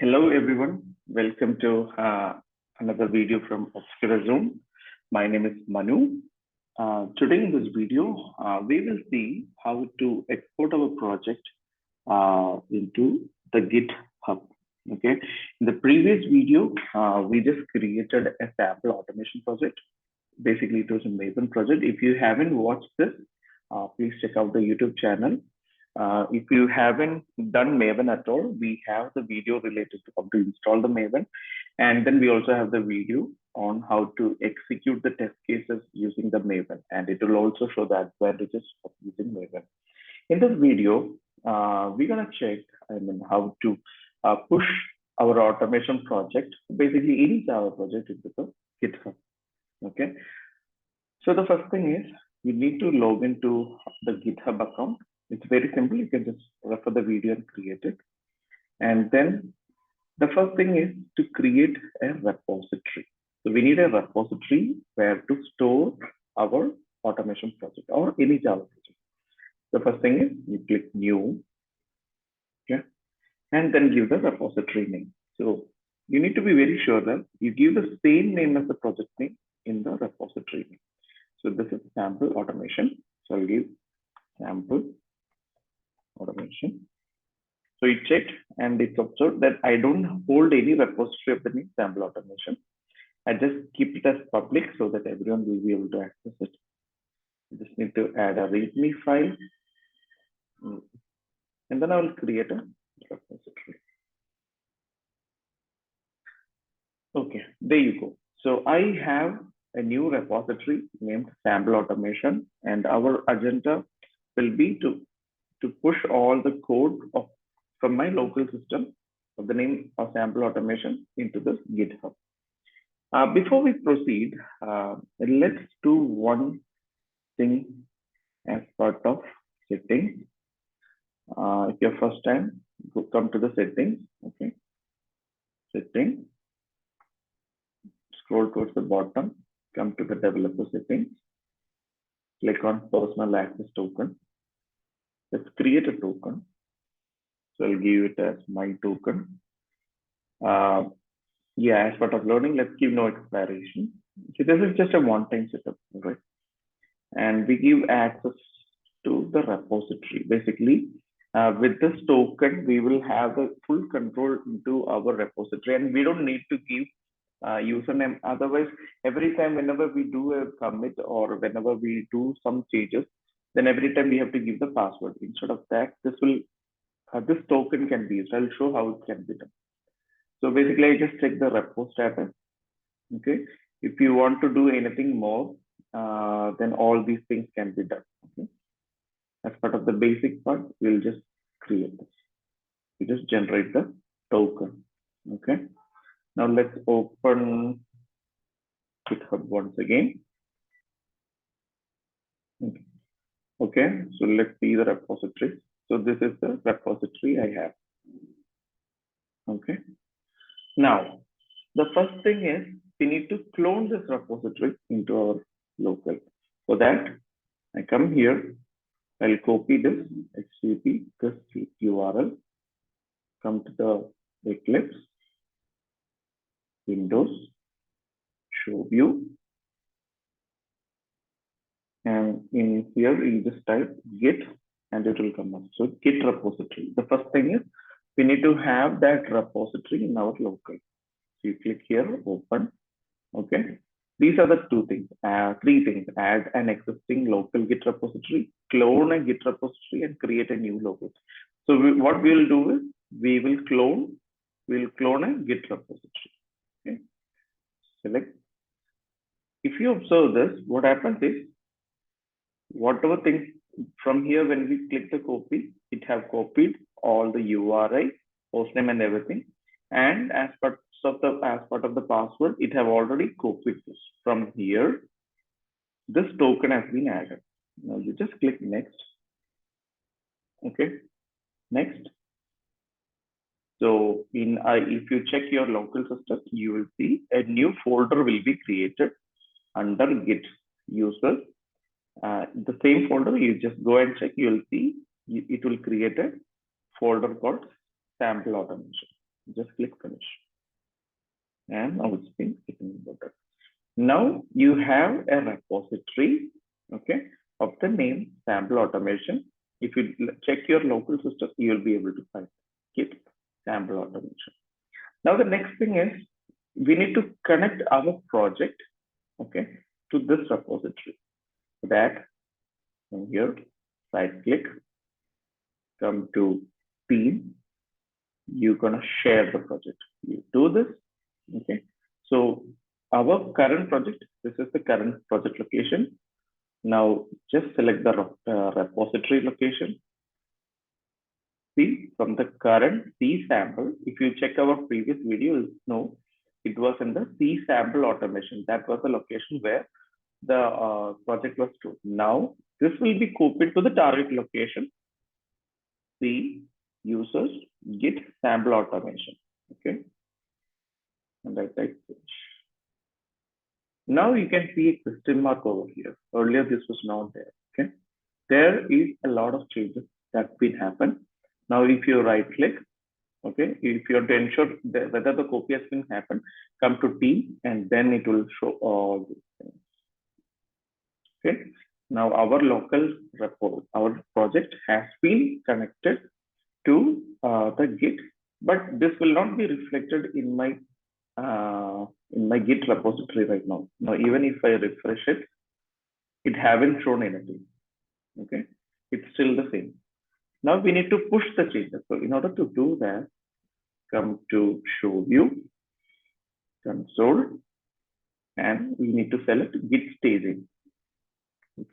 Hello everyone, welcome to another video from Obscura Zoom. My name is Manu. Today in this video, we will see how to export our project into the GitHub. Okay, in the previous video, we just created a sample automation project. Basically, it was a Maven project. If you haven't watched this, please check out the YouTube channel. If you haven't done Maven at all, we have the video related to how to install the Maven. And then we also have the video on how to execute the test cases using the Maven. And it will also show the advantages of using Maven. In this video, we're going to check how to push our automation project, basically any Java project into the GitHub. Okay. So the first thing is you need to log into the GitHub account. It's very simple. You can just refer the video and create it. And then the first thing is to create a repository. So we need a repository where to store our automation project or any Java project. The first thing is you click new, okay, and then give the repository name. So you need to be very sure that you give the same name as the project name in the repository name. So this is sample automation. So I'll give sample automation. So it checked and it's observed that I don't hold any repository of the name sample automation. I just keep it as public so that everyone will be able to access it. I just need to add a README file. And then I will create a repository. Okay, there you go. So I have a new repository named sample automation, and our agenda will be to push all the code from my local system of the name of sample automation into the GitHub. Before we proceed, let's do one thing as part of settings. If your first time, come to the settings. Okay, settings. Scroll towards the bottom. Come to the developer settings. Click on personal access token. Let's create a token. So I'll give it as my token. As part of learning, let's give no expiration. So this is just a one-time setup, right? And we give access to the repository. Basically, with this token, we will have the full control into our repository, and we don't need to give username. Otherwise, every time whenever we do a commit or whenever we do some changes, then every time we have to give the password. Instead of that, this token can be used. I'll show how it can be done. So basically, I just check the repo status. Okay. If you want to do anything more, then all these things can be done. Okay. As part of the basic part, we'll just create this. We just generate the token. Okay. Now let's open GitHub once again. Okay, so let's see the repository. So this is the repository I have. Okay. Now, the first thing is we need to clone this repository into our local. For that, I come here. I'll copy this HTTP, this URL. Come to the Eclipse, Windows, Show View. And in here, you just type Git and it will come up. So Git repository. The first thing is we need to have that repository in our local. So you click here, open. Okay. These are the three things. Add an existing local Git repository, clone a Git repository, and create a new local. So what we'll do is we'll clone a Git repository. Okay. Select. If you observe this, what happens is whatever things from here, when we click the copy, it have copied all the URI, hostname and everything. And as part of the password, it have already copied this. From here, this token has been added. Now you just click next. Okay, next. So if you check your local system, you will see a new folder will be created under Git user. The same folder, you just go and check, you will see it will create a folder called sample automation. Just click finish. And now it's been imported. Now you have a repository, okay, of the name sample automation. If you check your local system, you will be able to find Git sample automation. Now the next thing is we need to connect our project, okay, to this repository. For that, from here, right click, come to team. You're gonna share the project. You do this, okay. So our current project, this is the current project location. Now just select the repository location. See, from the current C sample, if you check our previous video, you'll know it was in the C sample automation. That was the location where the project was stored. Now this will be copied to the target location. C users Git sample automation. Okay. And I type finish. Now you can see a question mark over here. Earlier this was not there. Okay. There is a lot of changes that will happen. Now if you right click, okay, if you want to ensure whether the copy has been happened, come to team and then it will show all these things. Okay. Now our local report, our project has been connected to the Git, but this will not be reflected in my Git repository right now. Now, even if I refresh it, it haven't shown anything. Okay, it's still the same. Now we need to push the changes. So in order to do that, come to show view, console, and we need to select Git staging.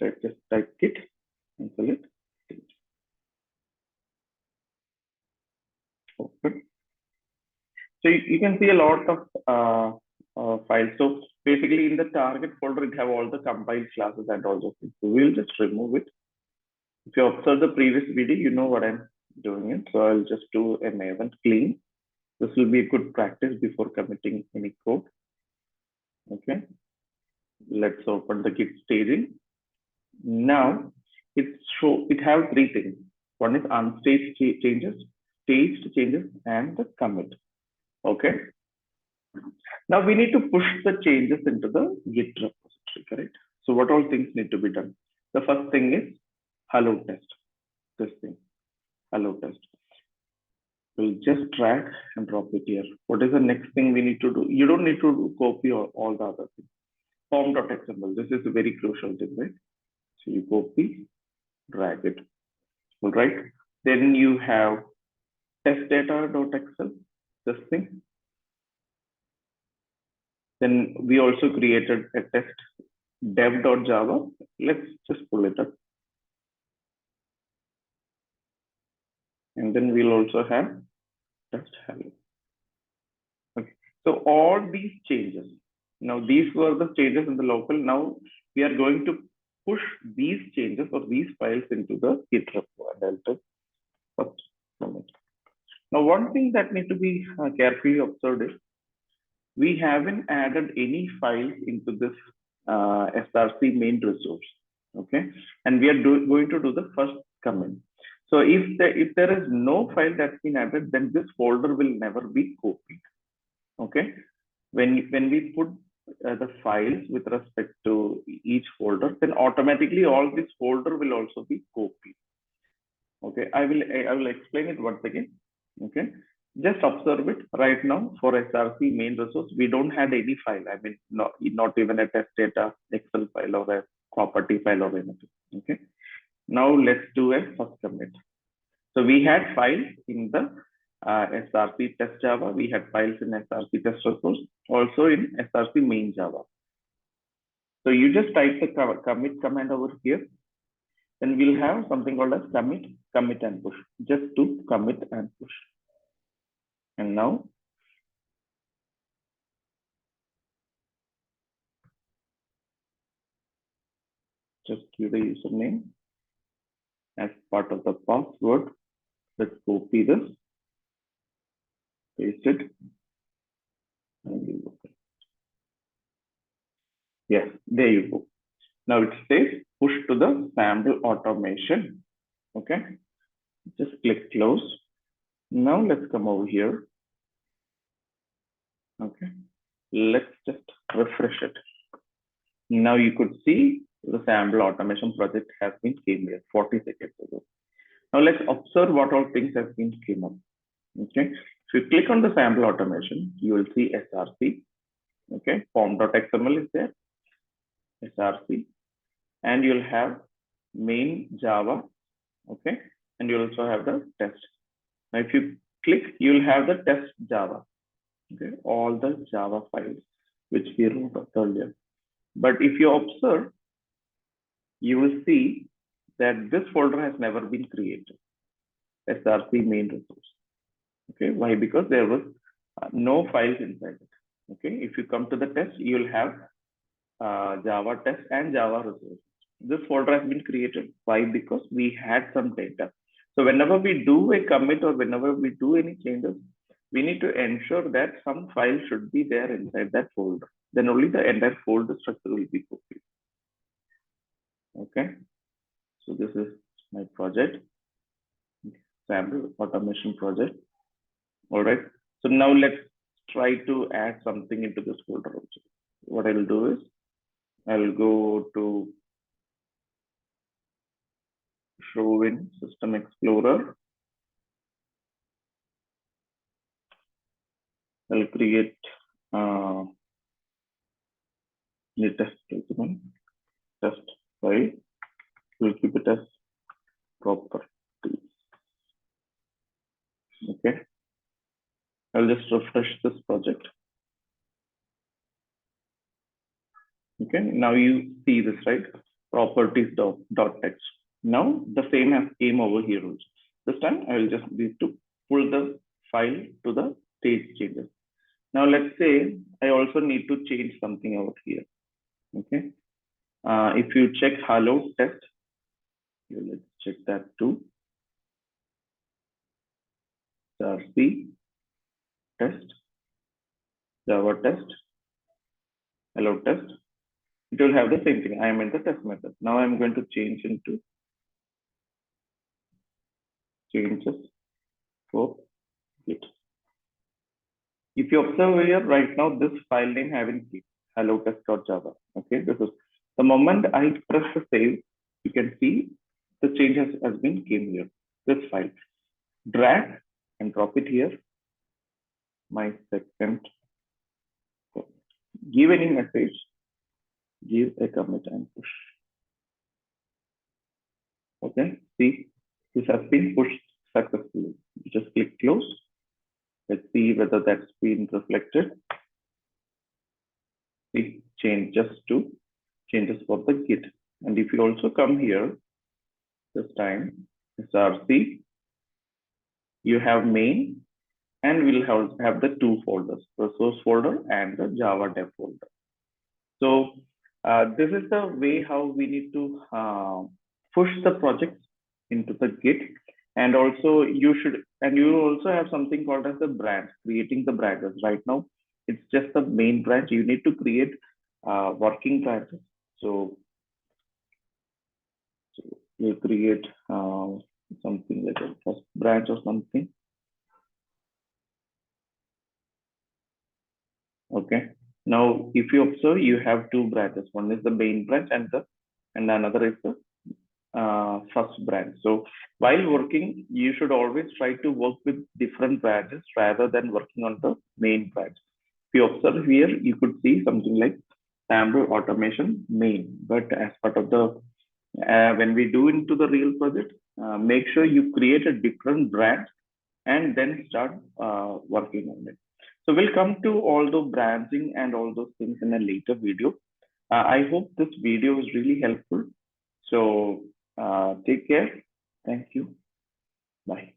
Just type Git and select stage. Open. So you can see a lot of files. So basically in the target folder, it have all the compiled classes and all those things. So we'll just remove it. If you observe the previous video, you know what I'm doing it. So I'll just do a Maven clean. This will be a good practice before committing any code. Okay. Let's open the Git staging. Now it has three things. One is unstaged changes, staged changes, and the commit. Okay. Now we need to push the changes into the Git repository, correct? So what all things need to be done? The first thing is hello test. This thing, hello test. We'll just drag and drop it here. What is the next thing we need to do? You don't need to copy all the other things. Form.xml. This is a very crucial thing, right? So you copy, drag it. All right. Then you have testdata.xl. This thing. Then we also created a test dev.java. Let's just pull it up. And then we'll also have test hello. Okay. So all these changes. Now these were the changes in the local. Now we are going to push these changes or these files into the Git repo. And I'll type first commit. Now one thing that needs to be carefully observed is we haven't added any files into this SRC main resource, okay? And we are going to do the first commit. So if there is no file that's been added, then this folder will never be copied, okay? When we put the files with respect to each folder, then automatically all this folder will also be copied. Okay, I will explain it once again. Okay. Just observe it right now for SRC main resource. We don't have any file. I mean, not even a test data Excel file or a property file or anything. Okay. Now let's do a first commit. So we had files in the SRC test Java. We had files in SRC test resource, also in SRC main Java. So you just type the commit command over here. Then we'll have something called as commit and push. Just do commit and push. And now just give the username as part of the password. Let's copy this, paste it, and we'll open. Yes, there you go. Now it says push to the sample automation. Okay, just click close. Now let's come over here. Okay, let's just refresh it. Now you could see the sample automation project has been came here 40 seconds ago. Now let's observe what all things have been came up. Okay, if you click on the sample automation, you will see SRC. Okay, form.xml is there, SRC, and you'll have main Java. Okay, and you also have the test. Now if you click, you'll have the test Java. Okay, all the Java files which we wrote earlier. But if you observe, you will see that this folder has never been created. SRC main resource. Okay, why? Because there was no files inside it. Okay, if you come to the test, you'll have Java test and Java resource. This folder has been created. Why? Because we had some data. So whenever we do a commit or whenever we do any changes, we need to ensure that some file should be there inside that folder. Then only the entire folder structure will be copied. Okay. So this is my project, sample automation project. All right. So now let's try to add something into this folder also. What I'll do is I'll go to show in System Explorer. I'll create new test document, test file. We'll keep it as properties. Okay. I'll just refresh this project. Okay. Now you see this, right? Properties dot text. Now the same has came over here also. This time I will just need to pull the file to the stage changes. Now let's say I also need to change something over here. Okay. If you check hello test, let's check that too. RC test, Java test, hello test. It will have the same thing. I am in the test method. Now I'm going to change into changes for Git. If you observe here right now, this file name having hello test.java. Okay, this is the moment I press the save, you can see the changes has been came here. This file, drag and drop it here. My second, give any message, give a commit and push. Okay, see, this has been pushed successfully. You just click close. Let's see whether that's been reflected. See, changes for the Git. And if you also come here, this time SRC, you have main, and we'll have the two folders, the source folder and the Java dev folder. So this is the way how we need to push the projects into the Git. And also you also have something called as the branch, creating the branches. Right now, it's just the main branch. You need to create working branches. So you create something like a first branch or something. Okay. Now, if you observe, you have two branches. One is the main branch, and another is the first branch. So while working, you should always try to work with different branches rather than working on the main branch. If you observe here, you could see something like sample automation main. But as part of the when we do into the real project, make sure you create a different branch and then start working on it. So we'll come to all the branching and all those things in a later video. I hope this video is really helpful. So take care. Thank you. Bye.